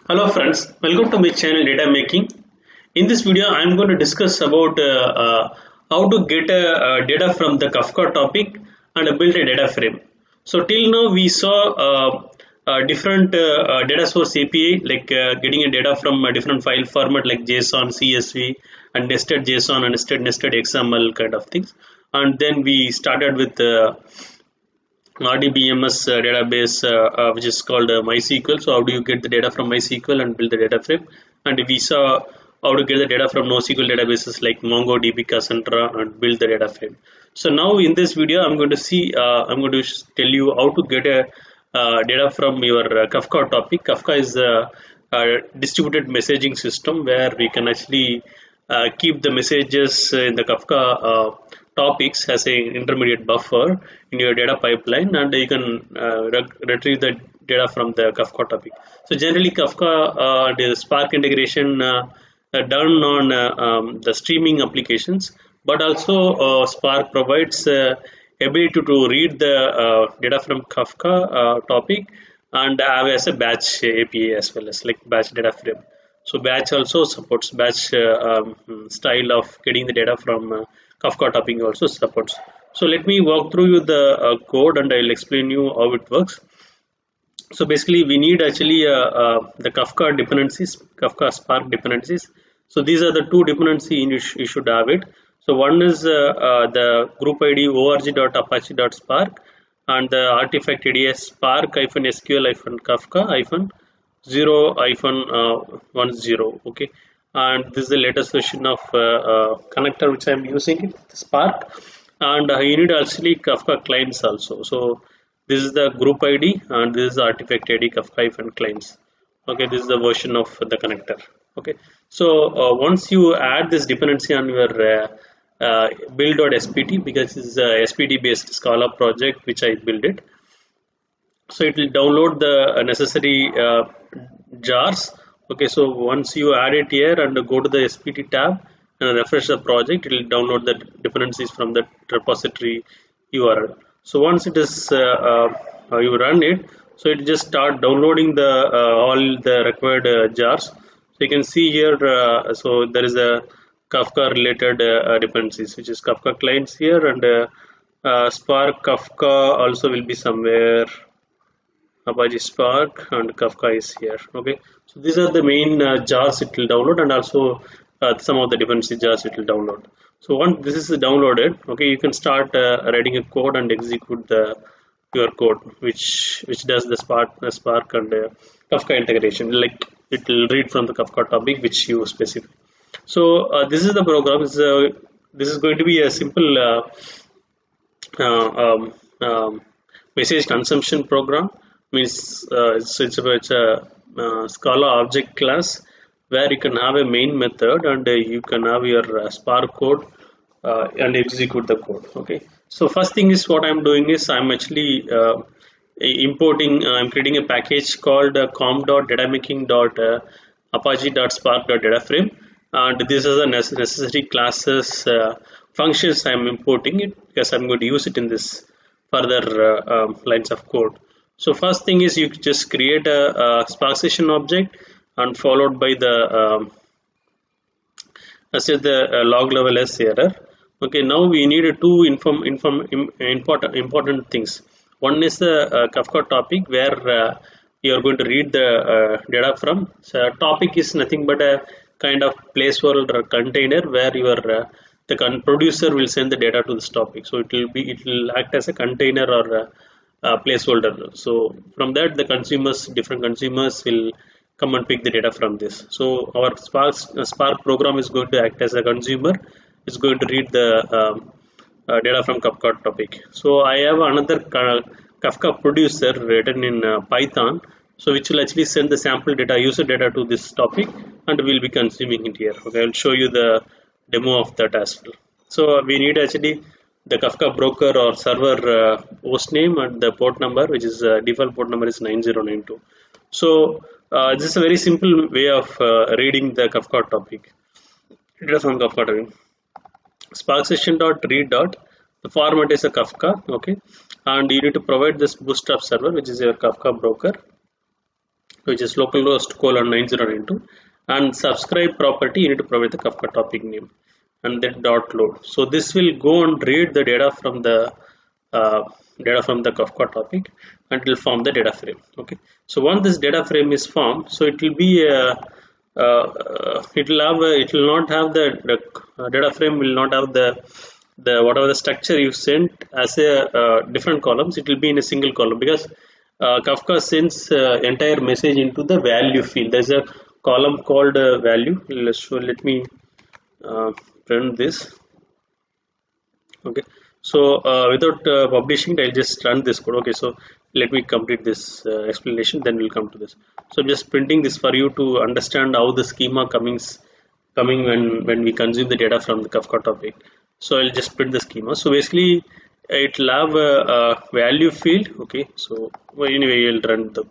Hello friends, welcome to my channel DataMaking. In this video, I am going to discuss about how to get data from the Kafka topic and build a data frame. So till now we saw different data source API like getting a data from a different file format like JSON, CSV, and nested JSON and nested XML kind of things. And then we started with RDBMS database, which is called MySQL. So how do you get the data from MySQL and build the data frame? And we saw how to get the data from NoSQL databases like MongoDB, Cassandra, and build the data frame. So now in this video, I'm going to tell you how to get a data from your Kafka topic. Kafka is a distributed messaging system where we can actually keep the messages in the Kafka topics as a intermediate buffer in your data pipeline, and you can retrieve the data from the Kafka topic. So generally Kafka the Spark integration done on the streaming applications, but also Spark provides ability to read the data from Kafka topic and have as a batch API as well as like batch data frame. So batch also supports batch style of getting the data from Kafka topic also supports. So let me walk through you the code and I'll explain you how it works. So basically we need actually the Kafka dependencies, Kafka Spark dependencies. So these are the two dependency you should have it. So one is the group ID org.apache.spark and the artifact ID is spark-sql-kafka-0-10. Okay, and this is the latest version of connector which I am using it, Spark, and you need actually Kafka clients also. So this is the group ID and this is the artifact ID Kafka-clients. Okay, this is the version of the connector. Okay, so once you add this dependency on your build.spt, because this is a SPT based Scala project which I built it, so it will download the necessary jars. Okay, so once you add it here and go to the SPT tab and refresh the project, it will download the dependencies from the repository URL. So once it is you run it, so it just start downloading the all the required jars. So you can see here, so there is a Kafka related dependencies, which is Kafka clients here, and Spark Kafka also will be somewhere. Apache Spark and Kafka is here. Okay, so these are the main jars it will download, and also some of the dependency jars it will download. So once this is downloaded, okay, you can start writing a code and execute your code, which does the Spark and Kafka integration. Like it will read from the Kafka topic which you specify. So this is the program. This is going to be a simple message consumption program. Means it's a Scala object class where you can have a main method and you can have your Spark code and execute the code. Okay, so first thing is what I'm doing is I'm actually importing, I'm creating a package called com.datamaking.apache.spark.dataframe, and this is the necessary classes functions I'm importing it because I'm going to use it in this further lines of code. So first thing is you just create a Spark session object and followed by the log level S error. Okay, now we need two important things. One is the Kafka topic where you are going to read the data from. So topic is nothing but a kind of placeholder container where your the producer will send the data to this topic. So it will act as a container or placeholder. So from that different consumers will come and pick the data from this. So our Spark program is going to act as a consumer. It's going to read the data from Kafka topic. So I have another Kafka producer written in Python, so which will actually send the sample data, user data to this topic, and we'll be consuming it here. Okay, I'll show you the demo of that as well. So we need actually the Kafka broker or server host name and the port number, which is default port number is 9092. So this is a very simple way of reading the Kafka topic. Data from Kafka topic. Spark session.read. The format is a Kafka, okay, and you need to provide this bootstrap server, which is your Kafka broker. which is localhost colon 9092, and subscribe property you need to provide the Kafka topic name and then dot load. So this will go and read the uh, data from the Kafka topic and it will form the data frame. Okay. So once this data frame is formed, so it will be it will not have the data frame will not have the whatever the structure you sent as a different columns. It will be in a single column because Kafka sends entire message into the value field. There's a column called value. So let me print this. Okay. So without publishing, I'll just run this code. Okay. So let me complete this explanation. Then we'll come to this. So I'm just printing this for you to understand how the schema coming when we consume the data from the Kafka topic. So I'll just print the schema. So basically, it will have a value field. Okay. So anyway, we'll run the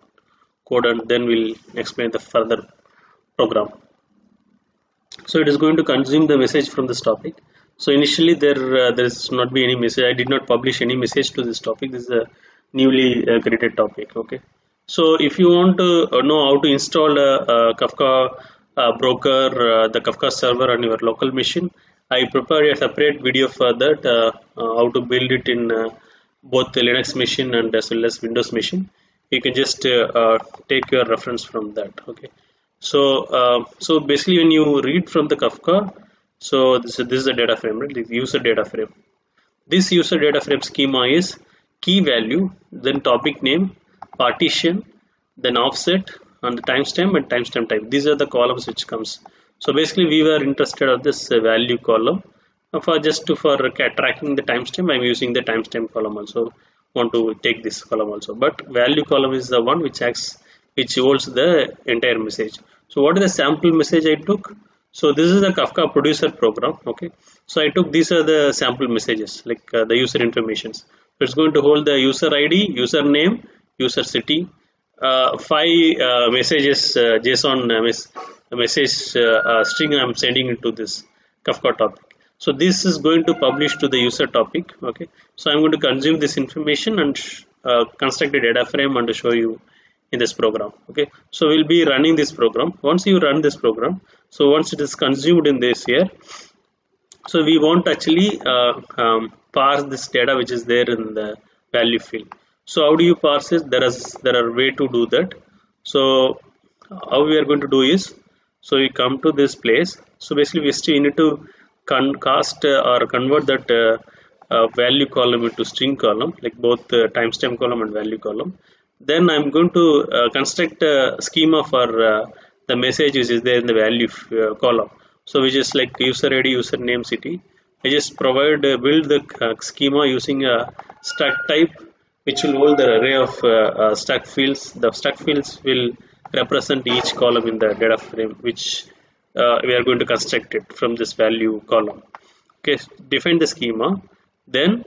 code and then we'll explain the further program. So it is going to consume the message from this topic. So initially there is not be any message. I did not publish any message to this topic. This is a newly created topic. Okay. So if you want to know how to install a Kafka broker, the Kafka server on your local machine, I prepared a separate video for that, how to build it in both the Linux machine and as well as Windows machine. You can just take your reference from that. Okay. So so basically when you read from the Kafka, so this is a data frame, right? The user data frame. This user data frame schema is key value, then topic name, partition, then offset, and the timestamp and timestamp type. These are the columns which comes. So basically we were interested of this value column. For tracking the timestamp, I'm using the timestamp column also. Want to take this column also, but value column is the one which holds the entire message. So what is the sample message I took? So this is the Kafka producer program. Okay. So I took these are the sample messages like the user informations. So it's going to hold the user ID, username, user city, 5 messages JSON message string I'm sending into this Kafka topic. So this is going to publish to the user topic. Okay. So I'm going to consume this information and construct a data frame and show you in this program. Okay. So we'll be running this program. Once you run this program, so once it is consumed in this here, so we want to actually parse this data which is there in the value field. So how do you parse it? There are way to do that. So how we are going to do is, so we come to this place. So basically we need to cast or convert that value column into string column, like both timestamp column and value column. Then I'm going to construct a schema for the message which is there in the value column. So which is like user ID, username, city. I just build the schema using a struct type which will hold the array of struct fields. The struct fields will represent each column in the data frame which we are going to construct it from this value column. Okay, define the schema. Then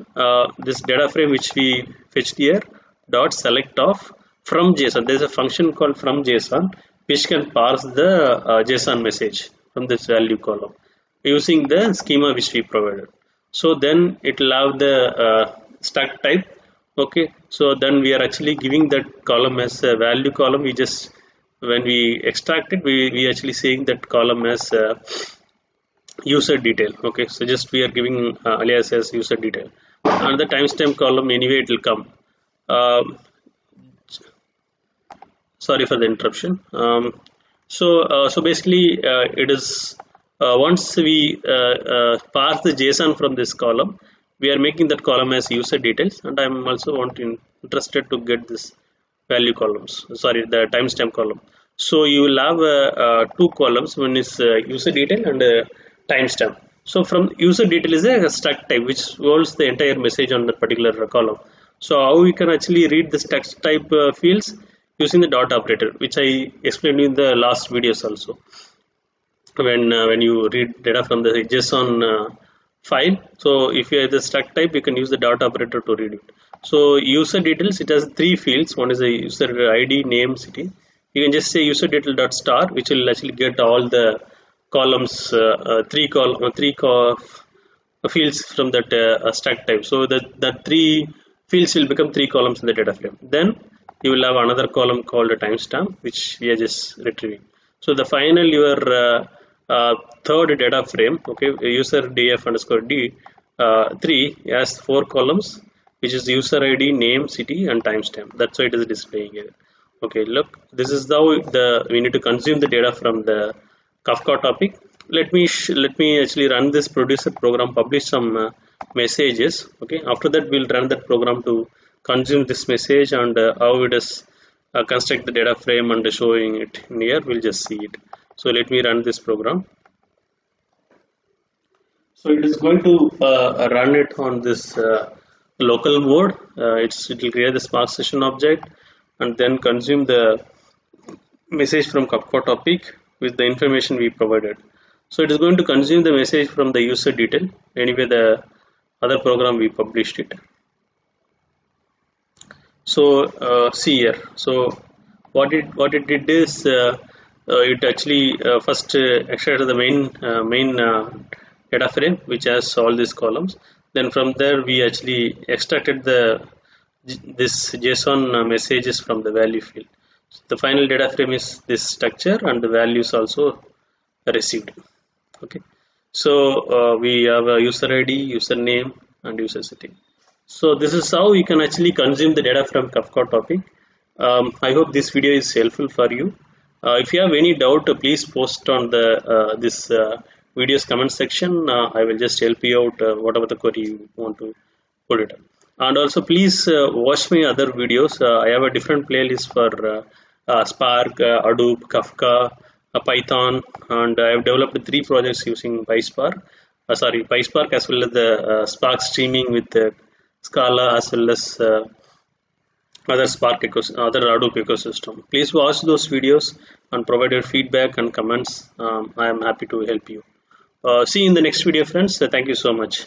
this data frame which we fetched here dot select of from JSON. There is a function called from JSON which can parse the JSON message from this value column using the schema which we provided. So then it will have the struct type. Okay, so then we are actually giving that column as a value column. We just when we extract it, we actually saying that column as user detail. Okay, so just we are giving alias as user detail, and the timestamp column anyway it will come. Sorry for the interruption. So basically it is once we parse the JSON from this column, we are making that column as user details, and I'm also interested to get this value columns. Sorry, the timestamp column. So you will have 2 columns. One is user detail and timestamp. So from user detail is a struct type which holds the entire message on that particular column. So how we can actually read this text type fields using the dot operator, which I explained in the last videos also. When you read data from the JSON file, so if you have the struct type, you can use the dot operator to read it. So user details, it has 3 fields. One is a user ID, name, city. You can just say user detail dot star, which will actually get all the columns, 3 fields from that struct type. So that 3 fields will become 3 columns in the data frame. Then you will have another column called a timestamp, which we are just retrieving. So the final your third data frame, okay, user df underscore d 3 has 4 columns, which is user id, name, city, and timestamp. That's why it is displaying here. Okay, look, this is how we need to consume the data from the Kafka topic. Let me actually run this producer program, publish some messages. Okay, after that we'll run that program to consume this message, and how it is construct the data frame and showing it in here. We'll just see it. So let me run this program. So it is going to run it on this local mode. It will create the Spark session object and then consume the message from Kafka topic with the information we provided. So it is going to consume the message from the user detail. Anyway, the other program we published it. So see here. So what it did is it actually first extracted the main data frame, which has all these columns. Then from there we actually extracted this JSON messages from the value field. So the final data frame is this structure, and the values also received. Okay, so we have a user ID, username, and user city. So this is how you can actually consume the data from Kafka topic. I hope this video is helpful for you. If you have any doubt, please post on the this video's comment section. I will just help you out whatever the query you want to put it. And also please watch my other videos. I have a different playlist for Spark, Hadoop, Kafka, Python, and I have developed 3 projects using PySpark. PySpark, as well as the Spark streaming with Scala, as well as other other Hadoop ecosystem. Please watch those videos and provide your feedback and comments. I am happy to help you. See you in the next video, friends. Thank you so much.